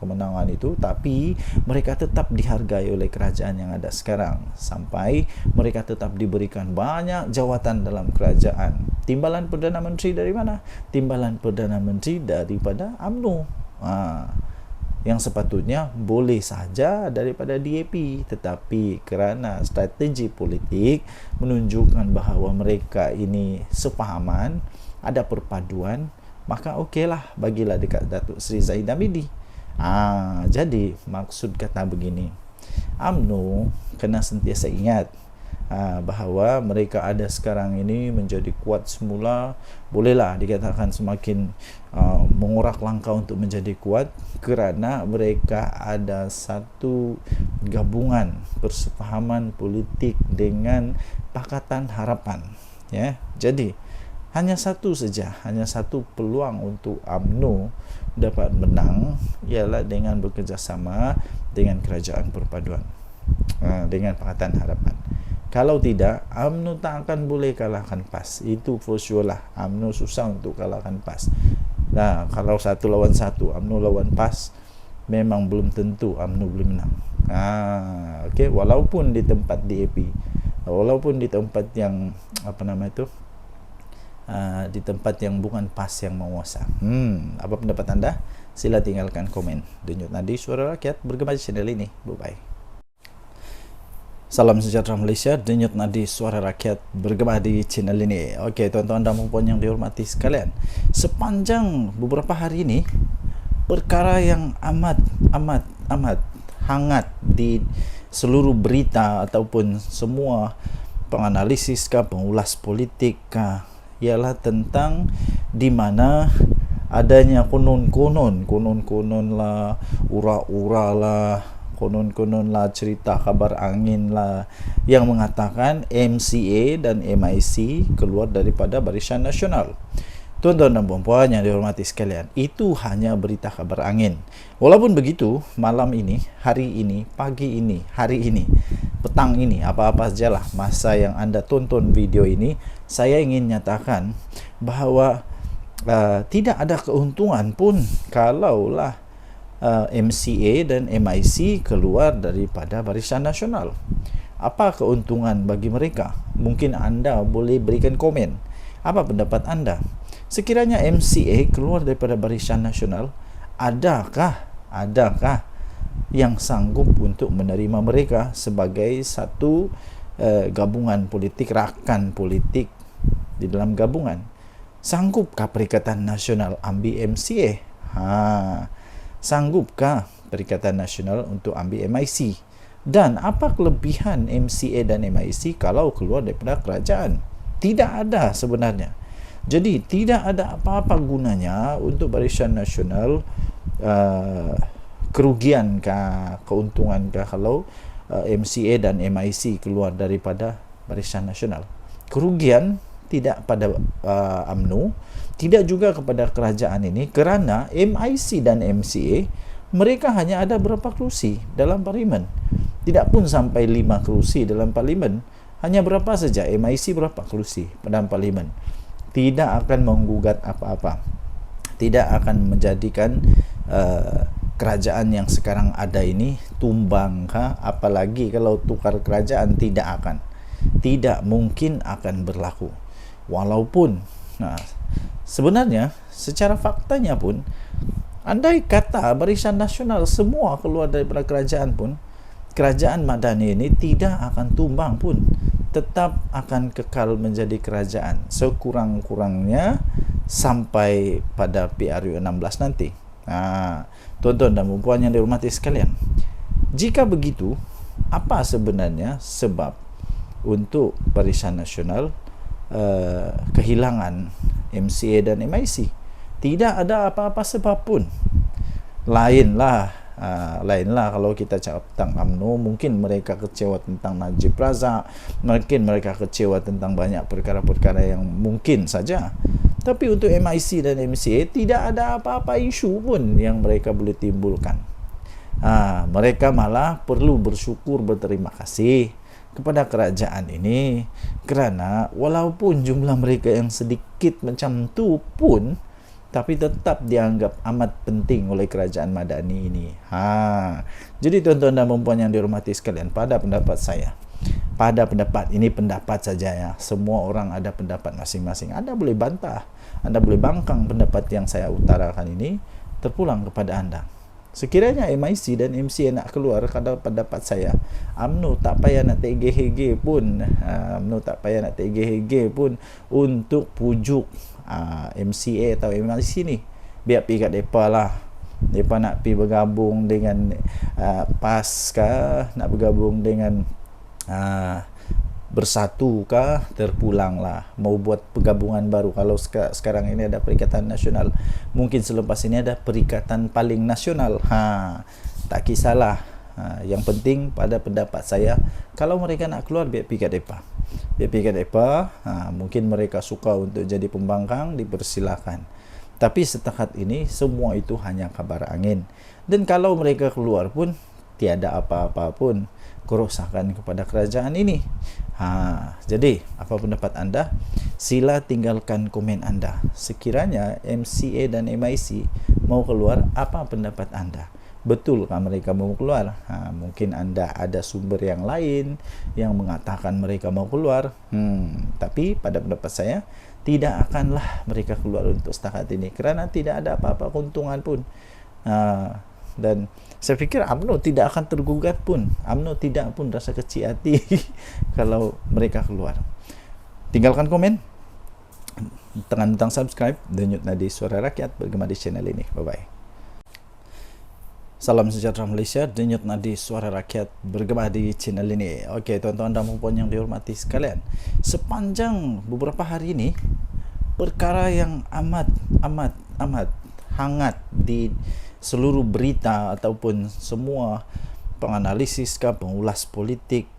S2: kemenangan itu, tapi mereka tetap dihargai oleh kerajaan yang ada sekarang, sampai mereka tetap diberikan banyak jawatan dalam kerajaan. Timbalan Perdana Menteri dari mana? Timbalan Perdana Menteri daripada UMNO, yang sepatutnya boleh saja daripada DAP, tetapi kerana strategi politik menunjukkan bahawa mereka ini sepahaman, ada perpaduan, maka okeylah, bagilah dekat Datuk Seri Zahid Hamidi. Jadi maksud kata begini, UMNO kena sentiasa ingat bahawa mereka ada sekarang ini menjadi kuat semula, bolehlah dikatakan semakin mengorak langkah untuk menjadi kuat, kerana mereka ada satu gabungan persefahaman politik dengan Pakatan Harapan. Ya, jadi hanya satu peluang untuk UMNO dapat menang, ialah dengan bekerjasama dengan Kerajaan Perpaduan, dengan Pakatan Harapan. Kalau tidak, UMNO tak akan boleh kalahkan PAS. Itu for sure lah. UMNO susah untuk kalahkan PAS. Kalau 1 lawan 1, UMNO lawan PAS, memang belum tentu UMNO boleh menang. Okay. Walaupun di tempat DAP, walaupun di tempat yang di tempat yang bukan PAS yang menguasa. Apa pendapat anda? Sila tinggalkan komen. Denyut Nadi, Suara Rakyat, bergema di channel ini. Bye-bye. Salam sejahtera Malaysia, Denyut Nadi Suara Rakyat, bergema di channel ini. Okey, tuan-tuan dan puan yang dihormati sekalian, sepanjang beberapa hari ini, perkara yang amat hangat di seluruh berita ataupun semua penganalisis pengulas politik ialah tentang di mana adanya konon-konon lah, ura-ura lah, konon lah, cerita kabar angin lah, yang mengatakan MCA dan MIC keluar daripada Barisan Nasional. Tuan-tuan dan puan-puan yang dihormati sekalian, itu hanya berita kabar angin. Walaupun begitu, malam ini, hari ini, pagi ini, hari ini, petang ini, apa-apa sajalah masa yang anda tonton video ini, saya ingin nyatakan bahawa tidak ada keuntungan pun kalaulah MCA dan MIC keluar daripada Barisan Nasional. Apa keuntungan bagi mereka? Mungkin anda boleh berikan komen. Apa pendapat anda? Sekiranya MCA keluar daripada Barisan Nasional, adakah yang sanggup untuk menerima mereka sebagai satu gabungan politik, rakan politik di dalam gabungan? Sanggupkah Perikatan Nasional ambil MCA? Sanggupkah Perikatan Nasional untuk ambil MIC? Dan apa kelebihan MCA dan MIC kalau keluar daripada kerajaan? Tidak ada sebenarnya. Jadi tidak ada apa-apa gunanya untuk Barisan Nasional, kerugiankah, keuntungankah kalau MCA dan MIC keluar daripada Barisan Nasional? Kerugian tidak pada UMNO, tidak juga kepada kerajaan ini, kerana MIC dan MCA mereka hanya ada berapa kerusi dalam parlimen, tidak pun sampai 5 kerusi dalam parlimen, hanya berapa saja MIC berapa kerusi dalam parlimen, tidak akan menggugat apa-apa, tidak akan menjadikan kerajaan yang sekarang ada ini tumbang kah? Apalagi kalau tukar kerajaan tidak mungkin akan berlaku. Walaupun sebenarnya secara faktanya pun, andai kata Barisan Nasional semua keluar daripada kerajaan pun, kerajaan Madani ini tidak akan tumbang pun, tetap akan kekal menjadi kerajaan sekurang-kurangnya sampai pada PRU 16 nanti. Tuan-tuan dan puan yang dihormati sekalian, jika begitu, apa sebenarnya sebab untuk Barisan Nasional kehilangan MCA dan MIC? Tidak ada apa-apa sebab pun. Lainlah kalau kita cakap tentang UMNO, mungkin mereka kecewa tentang Najib Razak, mungkin mereka kecewa tentang banyak perkara-perkara yang mungkin saja. Tapi untuk MIC dan MCA tidak ada apa-apa isu pun yang mereka boleh timbulkan. Mereka malah perlu bersyukur, berterima kasih kepada kerajaan ini, kerana walaupun jumlah mereka yang sedikit macam tu pun, tapi tetap dianggap amat penting oleh kerajaan Madani ini. Jadi tuan-tuan dan puan yang dihormati sekalian, pada pendapat saya, ini pendapat saja ya, semua orang ada pendapat masing-masing. Anda boleh bantah, Anda boleh bangkang pendapat yang saya utarakan ini, terpulang kepada Anda. Sekiranya MIC dan MCA nak keluar, kalau pendapat saya, UMNO tak payah nak tergeh-geh pun, untuk pujuk MCA atau MIC ni. Biar pergi kat mereka lah. Mereka nak pergi bergabung dengan PAS kah, nak bergabung dengan Bersatu kah, terpulanglah. Mau buat pergabungan baru. Kalau sekarang ini ada Perikatan Nasional, mungkin selepas ini ada Perikatan Paling Nasional. Tak kisahlah. Yang penting pada pendapat saya, kalau mereka nak keluar, biar pergi kat mereka. Mungkin mereka suka untuk jadi pembangkang, dipersilakan. Tapi setakat ini semua itu hanya kabar angin. Dan kalau mereka keluar pun, tiada apa-apa pun kerosakan kepada kerajaan ini. Jadi apa pendapat anda? Sila tinggalkan komen anda. Sekiranya MCA dan MIC mau keluar, apa pendapat anda? Betulkah mereka mau keluar? Mungkin anda ada sumber yang lain yang mengatakan mereka mau keluar. Tapi pada pendapat saya, tidak akanlah mereka keluar untuk setakat ini, kerana tidak ada apa-apa keuntungan pun. Dan saya fikir UMNO tidak akan tergugat pun. UMNO tidak pun rasa kecil hati kalau mereka keluar. Tinggalkan komen, tekan butang subscribe, denyut nadi Suara Rakyat bergema di channel ini. Bye-bye. Salam sejahtera Malaysia, denyut nadi Suara Rakyat bergema di channel ini. Okey, tuan-tuan dan puan yang dihormati sekalian, sepanjang beberapa hari ini, perkara yang amat hangat di seluruh berita ataupun semua penganalisis pengulas politik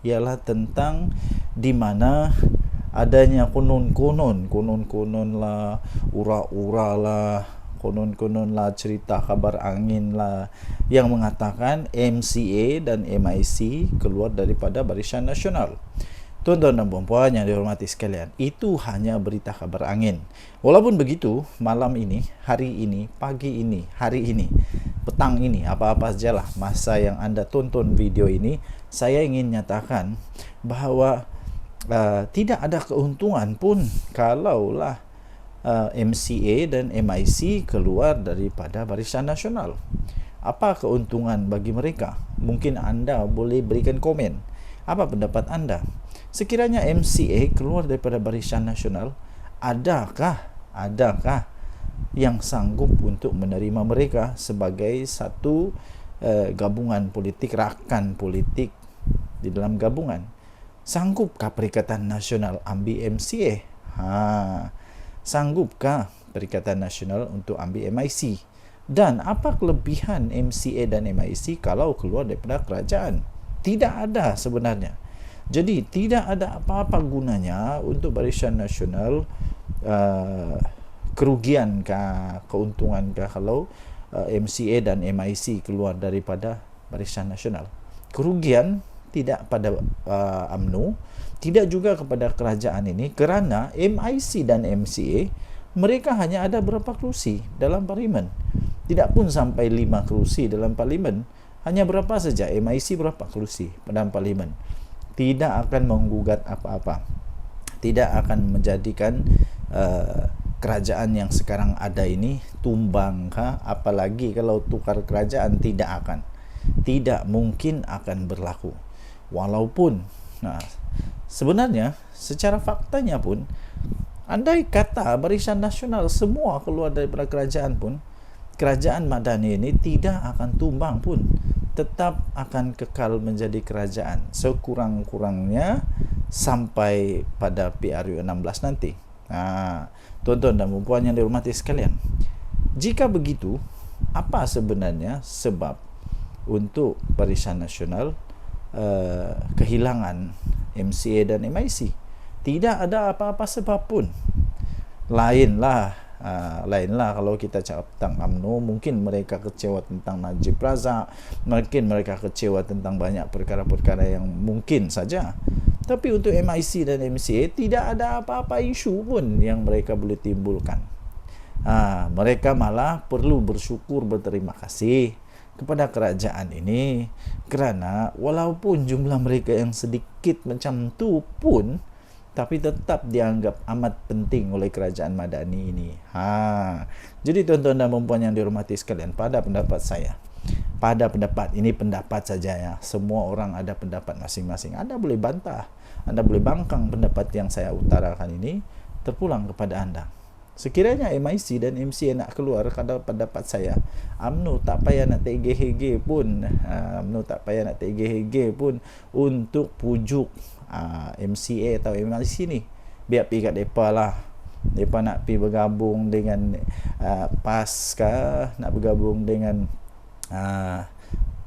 S2: ialah tentang di mana adanya konon lah, ura-ura lah, konon lah, cerita kabar angin lah yang mengatakan MCA dan MIC keluar daripada Barisan Nasional. Tuan-tuan dan puan yang dihormati sekalian, itu hanya berita kabar angin. Walaupun begitu, malam ini, hari ini, pagi ini, hari ini, petang ini, apa-apa sajalah masa yang anda tonton video ini, saya ingin nyatakan bahawa tidak ada keuntungan pun kalaulah MCA dan MIC keluar daripada Barisan Nasional. Apa keuntungan bagi mereka? Mungkin anda boleh berikan komen. Apa pendapat anda? Sekiranya MCA keluar daripada Barisan Nasional, adakah yang sanggup untuk menerima mereka sebagai satu gabungan politik, rakan politik di dalam gabungan? Sanggupkah Perikatan Nasional ambil MCA? Sanggupkah Perikatan Nasional untuk ambil MIC? Dan apa kelebihan MCA dan MIC kalau keluar daripada kerajaan? Tidak ada sebenarnya. Jadi tidak ada apa-apa gunanya untuk Barisan Nasional, kerugiankah, keuntungankah kalau MCA dan MIC keluar daripada Barisan Nasional? Kerugian tidak pada UMNO, tidak juga kepada kerajaan ini, kerana MIC dan MCA mereka hanya ada berapa kerusi dalam parlimen. Tidak pun sampai 5 kerusi dalam parlimen. Hanya berapa saja, MIC berapa kerusi dalam parlimen. Tidak akan menggugat apa-apa. Tidak akan menjadikan kerajaan yang sekarang ada ini tumbang kah? Apalagi kalau tukar kerajaan, tidak mungkin akan berlaku. Walaupun sebenarnya secara faktanya pun, andai kata Barisan Nasional semua keluar daripada kerajaan pun, kerajaan Madani ini tidak akan tumbang pun, tetap akan kekal menjadi kerajaan sekurang-kurangnya sampai pada PRU 16 nanti. Tuan-tuan dan puan yang dihormati sekalian, jika begitu, apa sebenarnya sebab untuk Barisan Nasional kehilangan MCA dan MIC? Tidak ada apa-apa sebab pun. Lainlah kalau kita cakap tentang UMNO, mungkin mereka kecewa tentang Najib Razak, mungkin mereka kecewa tentang banyak perkara-perkara yang mungkin saja. Tapi untuk MIC dan MCA tidak ada apa-apa isu pun yang mereka boleh timbulkan. Mereka malah perlu bersyukur, berterima kasih kepada kerajaan ini, kerana walaupun jumlah mereka yang sedikit macam tu pun, tapi tetap dianggap amat penting oleh kerajaan Madani ini. Jadi tuan-tuan dan puan yang dihormati sekalian, pada pendapat saya, ini pendapat saja ya. Semua orang ada pendapat masing-masing. Anda boleh bantah, Anda boleh bangkang pendapat yang saya utarakan ini, terpulang kepada Anda. Sekiranya MIC dan MCA nak keluar, kalau pendapat saya, UMNO tak payah nak tergeh-geh pun, untuk pujuk MCA atau MIC ni. Biar pergi kat mereka lah. Mereka nak pergi bergabung dengan PAS kah, nak bergabung dengan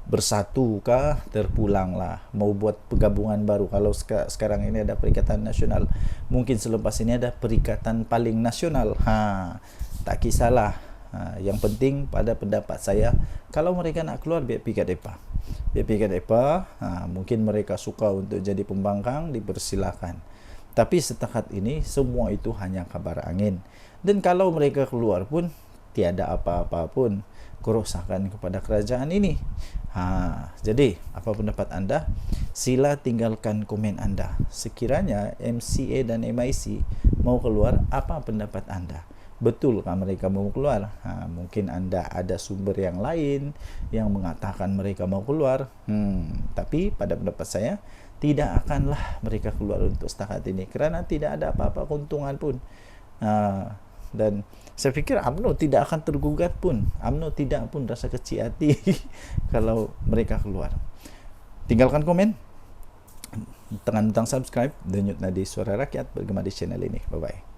S2: Bersatu kah, terpulanglah. Mau buat pergabungan baru. Kalau sekarang ini ada Perikatan Nasional, mungkin selepas ini ada Perikatan Paling Nasional. Tak kisahlah. Yang penting pada pendapat saya, kalau mereka nak keluar, biar pergi kat mereka. Mungkin mereka suka untuk jadi pembangkang, dipersilakan. Tapi setakat ini semua itu hanya kabar angin. Dan kalau mereka keluar pun, tiada apa-apa pun kerosakan kepada kerajaan ini. Jadi apa pendapat anda? Sila tinggalkan komen anda. Sekiranya MCA dan MIC mau keluar, apa pendapat anda? Betulkah mereka mau keluar? Mungkin anda ada sumber yang lain yang mengatakan mereka mau keluar. Tapi pada pendapat saya, tidak akanlah mereka keluar untuk setakat ini, kerana tidak ada apa-apa keuntungan pun. Dan saya fikir UMNO tidak akan tergugat pun. UMNO tidak pun rasa kecil hati kalau mereka keluar. Tinggalkan komen, tekan butang subscribe, denyut nadi Suara Rakyat bergema di channel ini. Bye-bye.